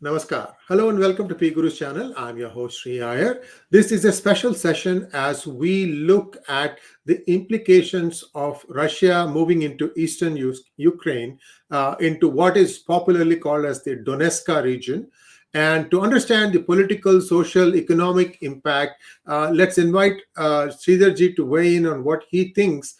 Namaskar. Hello and welcome to PGurus channel. I'm your host Sri Iyer. This is a special session as we look at the implications of Russia moving into eastern Ukraine, into what is popularly called as the Donetsk region. And to understand the political, social, economic impact, let's invite Sridharji to weigh in on what he thinks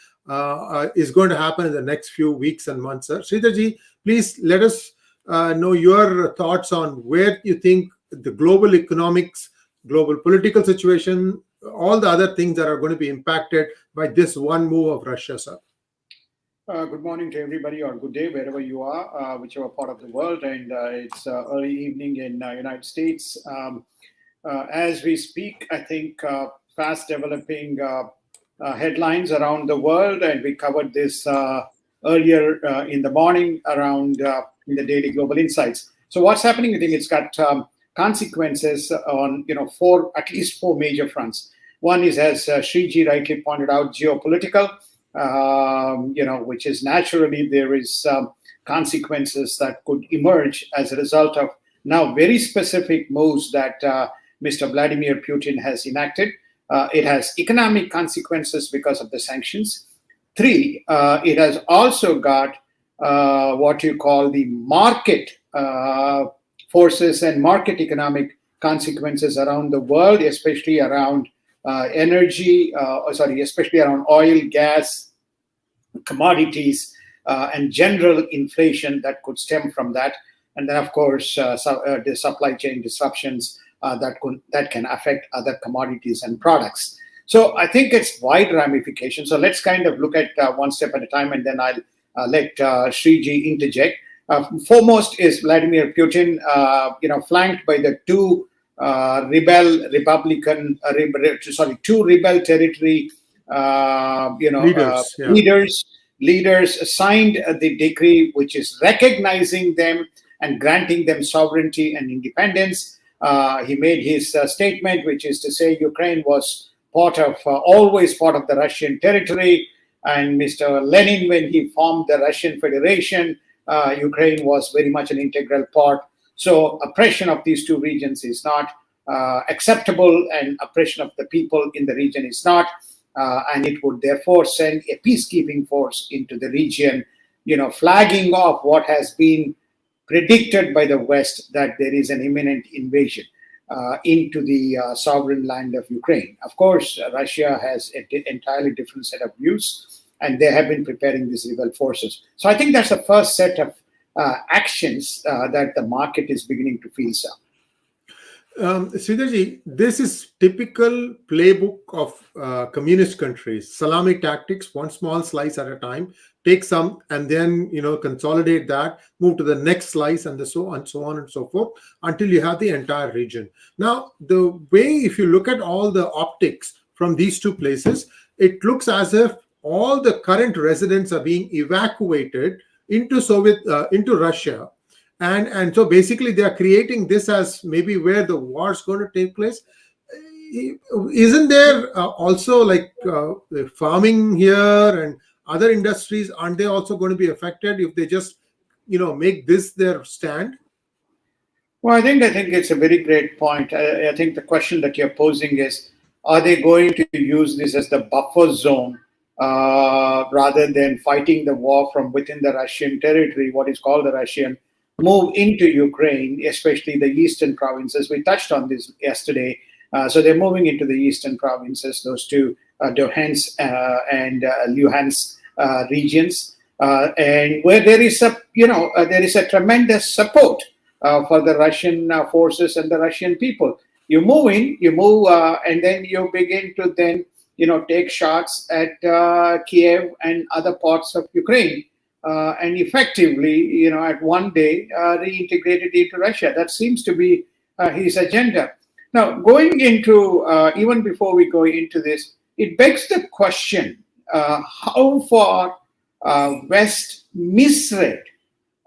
is going to happen in the next few weeks and months. Sridharji, please let us know your thoughts on where you think the global economics, global political situation, all the other things that are going to be impacted by this one move of Russia, sir. Good morning to everybody, or good day wherever you are, whichever part of the world, and it's early evening in United States. As we speak, I think fast developing headlines around the world, and we covered this earlier in the morning around in the daily global insights. So what's happening? I think it's got consequences on at least four major fronts. One is, as Sriji rightly pointed out, geopolitical. Which is naturally there is consequences that could emerge as a result of now very specific moves that Mr. Vladimir Putin has enacted. It has economic consequences because of the sanctions. Three, it has also got what you call the market forces and market economic consequences around the world, especially around especially around oil, gas, commodities, and general inflation that could stem from that. And then, of course, the supply chain disruptions that can affect other commodities and products. So I think it's wide ramifications. So let's kind of look at one step at a time, and then I'll let Sriji interject. Foremost is Vladimir Putin, flanked by the two rebel territory leaders signed the decree which is recognizing them and granting them sovereignty and independence. He made his statement, which is to say Ukraine was always part of the Russian territory, and Mr. Lenin, when he formed the Russian Federation, Ukraine was very much an integral part. So oppression of these two regions is not acceptable, and oppression of the people in the region is not. And it would therefore send a peacekeeping force into the region, flagging off what has been predicted by the West, that there is an imminent invasion into the sovereign land of Ukraine. Of course, Russia has an entirely different set of views, and they have been preparing these rebel forces. So I think that's the first set of actions that the market is beginning to feel so. Sridharji, this is typical playbook of communist countries. Salami tactics, one small slice at a time, take some and then consolidate that, move to the next slice, and so on and so forth, until you have the entire region. Now, the way, if you look at all the optics from these two places, it looks as if all the current residents are being evacuated into Russia. And so basically they are creating this as maybe where the war is going to take place. Isn't there also like farming here and other industries, aren't they also going to be affected if they just make this their stand? Well, I think it's a very great point. I think the question that you're posing is, are they going to use this as the buffer zone rather than fighting the war from within the Russian territory, what is called the Russian move into Ukraine, especially the eastern provinces? We touched on this yesterday. So they're moving into the eastern provinces, those two Donetsk and Lugansk regions, and where there is a tremendous support for the Russian forces and the Russian people. You move, and then you begin to take shots at Kiev and other parts of Ukraine. And effectively, at one day, reintegrated into Russia. That seems to be his agenda. Now, going into, even before we go into this, it begs the question, how far West misread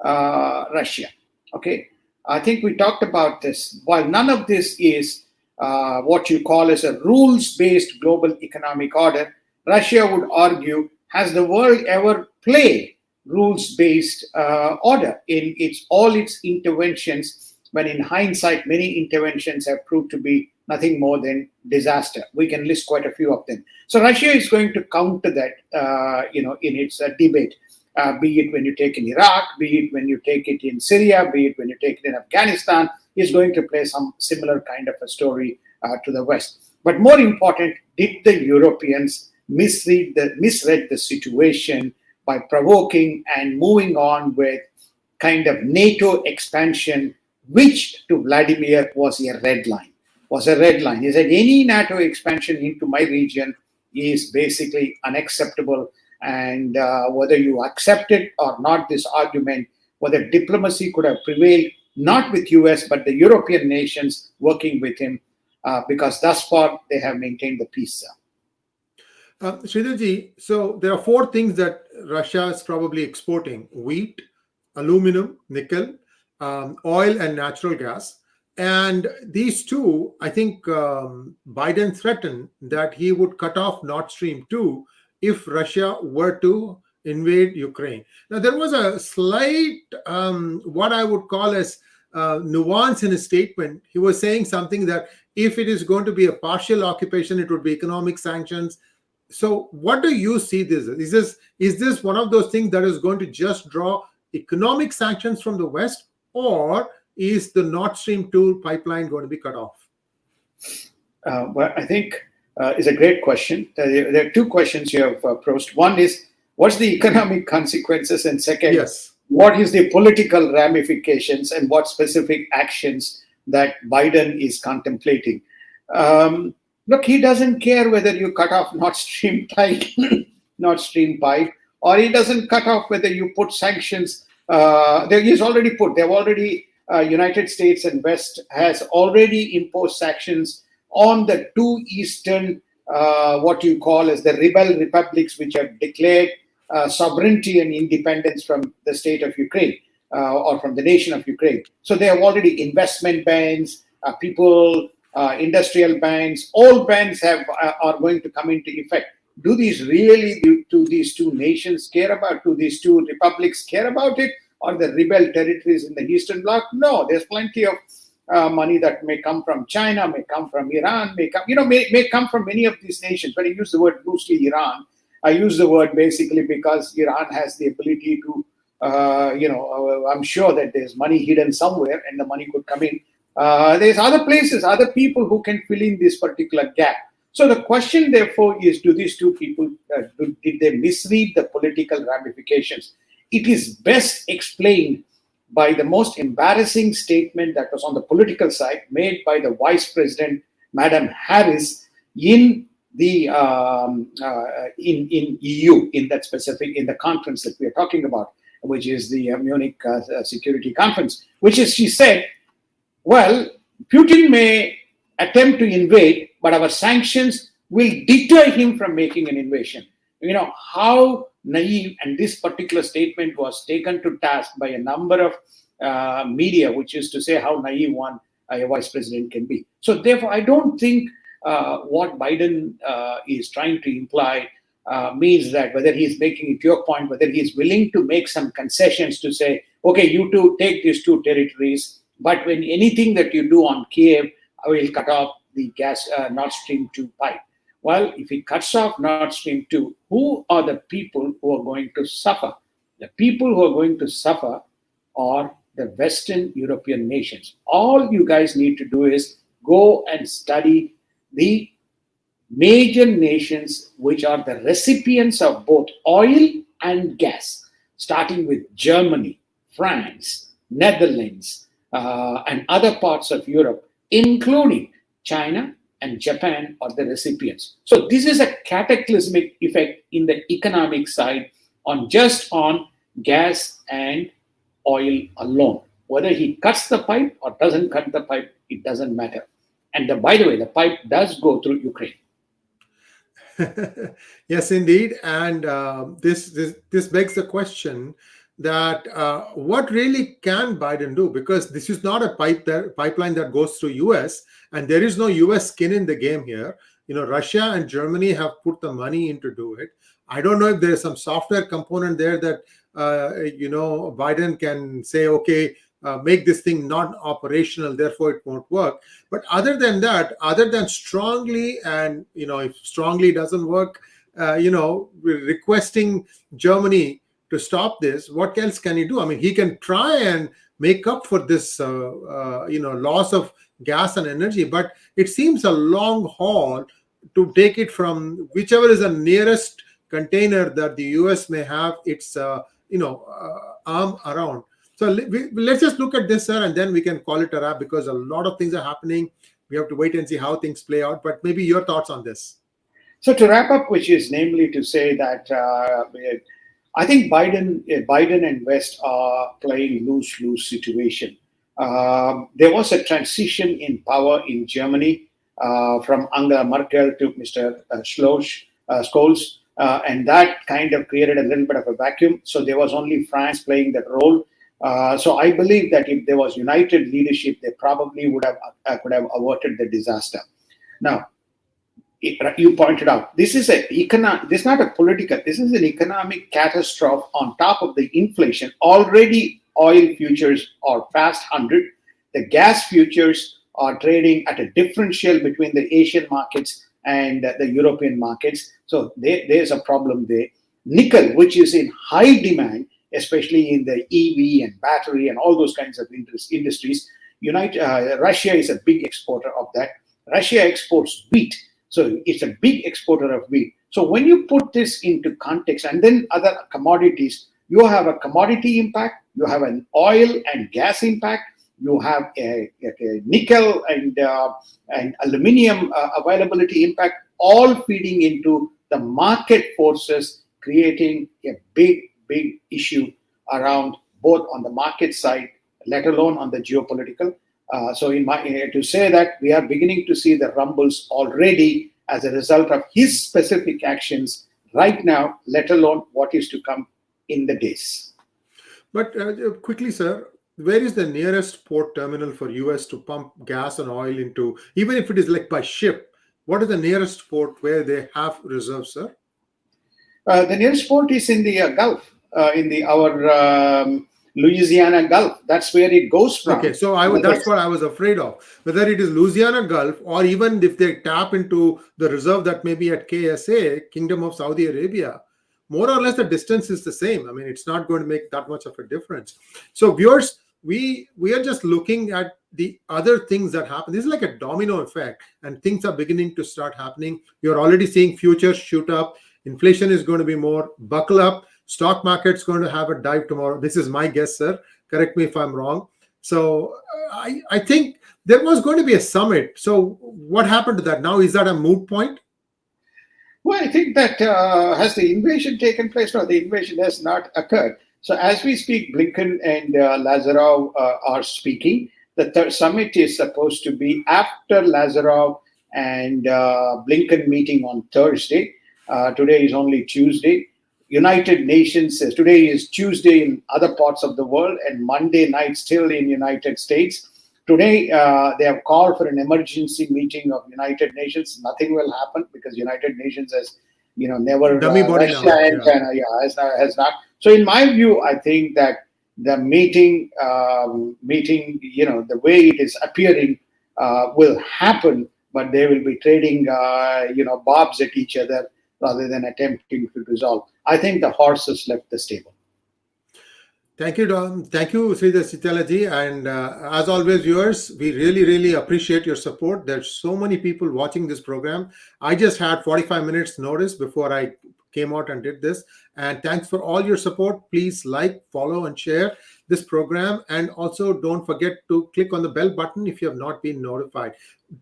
Russia? Okay, I think we talked about this. While none of this is what you call as a rules-based global economic order, Russia would argue, has the world ever played rules-based order in all its interventions when in hindsight, many interventions have proved to be nothing more than disaster. We can list quite a few of them. So Russia is going to counter that, in its debate, be it when you take in Iraq, be it when you take it in Syria, be it when you take it in Afghanistan, is going to play some similar kind of a story to the West. But more important, did the Europeans misread the situation by provoking and moving on with kind of NATO expansion, which to Vladimir was a red line? He said any NATO expansion into my region is basically unacceptable. And whether you accept it or not, this argument, whether diplomacy could have prevailed, not with US, but the European nations working with him, because thus far they have maintained the peace. Sridharji, so there are four things that Russia is probably exporting: wheat, aluminum, nickel, oil, and natural gas. And these two, I think Biden threatened that he would cut off Nord Stream 2 if Russia were to invade Ukraine. Now, there was a slight, what I would call as nuance in his statement. He was saying something that if it is going to be a partial occupation, it would be economic sanctions. So what do you see this? Is this one of those things that is going to just draw economic sanctions from the West, or is the Nord Stream 2 pipeline going to be cut off? Well, I think it's a great question. There are two questions you have posed. One is, what's the economic consequences? And second, yes, what is the political ramifications and what specific actions that Biden is contemplating? Look, he doesn't care whether you cut off Nord Stream pipe, or he doesn't cut off whether you put sanctions. They've already, United States and West has already imposed sanctions on the two eastern, what you call as the rebel republics, which have declared sovereignty and independence from the state of Ukraine, or from the nation of Ukraine. So they have already investment bans, industrial bans, all bans are going to come into effect. Do these two nations care about, do these two republics care about it, or the rebel territories in the Eastern Bloc? No, there's plenty of money that may come from China, may come from Iran, may come from many of these nations. When I use the word loosely Iran, I use the word basically because Iran has the ability to, I'm sure that there's money hidden somewhere and the money could come in. There's other places, other people who can fill in this particular gap. So the question, therefore, is, do these two people, did they misread the political ramifications? It is best explained by the most embarrassing statement that was on the political side made by the Vice President, Madam Harris, in the in EU, in the conference that we are talking about, which is the Munich Security Conference, which is, she said, well, Putin may attempt to invade, but our sanctions will deter him from making an invasion. How naive, and this particular statement was taken to task by a number of media, which is to say how naive a vice president can be. So therefore, I don't think what Biden is trying to imply means that, whether he's making it your point, whether he's willing to make some concessions to say, okay, you two take these two territories, but when anything that you do on Kiev, I will cut off the gas Nord Stream 2 pipe. Well, if he cuts off Nord Stream 2, who are the people who are going to suffer? The people who are going to suffer are the Western European nations. All you guys need to do is go and study the major nations which are the recipients of both oil and gas, starting with Germany, France, Netherlands, and other parts of Europe, including China and Japan, are the recipients. So this is a cataclysmic effect in the economic side on gas and oil alone. Whether he cuts the pipe or doesn't cut the pipe, it doesn't matter. And by the way, the pipe does go through Ukraine. Yes, indeed. And this begs the question that what really can Biden do? Because this is not a pipeline that goes through US, and there is no US skin in the game here. Russia and Germany have put the money in to do it. I don't know if there's some software component there that Biden can say, okay, make this thing non-operational, therefore it won't work. But other than that, other than strongly, and if strongly doesn't work, we're requesting Germany to stop this. What else can he do? I mean, he can try and make up for this loss of gas and energy, but it seems a long haul to take it from whichever is the nearest container that the US may have its arm around. So let's just look at this, sir, and then we can call it a wrap, because a lot of things are happening. We have to wait and see how things play out. But maybe your thoughts on this. So to wrap up, which is namely to say that I think Biden and West are playing lose-lose situation. There was a transition in power in Germany from Angela Merkel to Mr. Scholz, and that kind of created a little bit of a vacuum. So there was only France playing that role. So I believe that if there was united leadership, they probably could have averted the disaster. Now, you pointed out, this is not a political, this is an economic catastrophe on top of the inflation. Already oil futures are past 100. The gas futures are trading at a differential between the Asian markets and the European markets. So there's a problem there. Nickel, which is in high demand, especially in the EV and battery and all those kinds of industries. Russia is a big exporter of that. Russia exports wheat. So it's a big exporter of wheat. So when you put this into context, and then other commodities, you have a commodity impact, you have an oil and gas impact, you have a nickel and aluminium availability impact, all feeding into the market forces, creating a big issue around both on the market side, let alone on the geopolitical. So to say that we are beginning to see the rumbles already as a result of his specific actions right now, let alone what is to come in the days. But quickly, sir, where is the nearest port terminal for US to pump gas and oil into, even if it is like by ship? What is the nearest port where they have reserves, sir? The nearest port is in the Gulf, our Louisiana Gulf. That's where it goes from. Okay, so that's what I was afraid of. Whether it is Louisiana Gulf, or even if they tap into the reserve that may be at KSA, Kingdom of Saudi Arabia, more or less the distance is the same. I mean, it's not going to make that much of a difference. So viewers, we are just looking at the other things that happen. This is like a domino effect, and things are beginning to start happening. You're already seeing futures shoot up. Inflation is going to be more. Buckle up. Stock market's going to have a dive tomorrow. This is my guess, sir. Correct me if I'm wrong. So I think there was going to be a summit. So what happened to that? Now, is that a moot point? Well, I think that has the invasion taken place? No, the invasion has not occurred. So as we speak, Blinken and Lazarow are speaking. The third summit is supposed to be after Lazarow and Blinken meeting on Thursday. Today is only Tuesday. United Nations says today is Tuesday in other parts of the world and Monday night still in United States. Today, they have called for an emergency meeting of United Nations. Nothing will happen because United Nations has, never Russia and China has not. So, in my view, I think that the meeting, the way it is appearing, will happen, but they will be trading, bobs at each other rather than attempting to resolve. I think the horse has left the stable. Thank you, Don. Thank you, Sri Sree. And as always, viewers, we really appreciate your support. There's so many people watching this program. I just had 45 minutes notice before I came out and did this. And thanks for all your support. Please like, follow, and share this program. And also don't forget to click on the bell button if you have not been notified.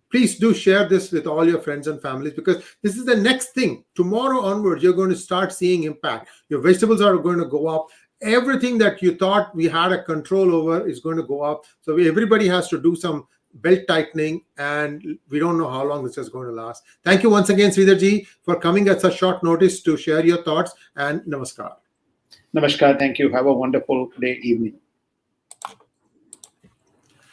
Please do share this with all your friends and families, because this is the next thing. Tomorrow onwards, you're going to start seeing impact. Your vegetables are going to go up. Everything that you thought we had a control over is going to go up. So everybody has to do some belt tightening, and we don't know how long this is going to last. Thank you once again, Sridharji, for coming at such short notice to share your thoughts, and namaskar. Namaskar. Thank you. Have a wonderful day, evening.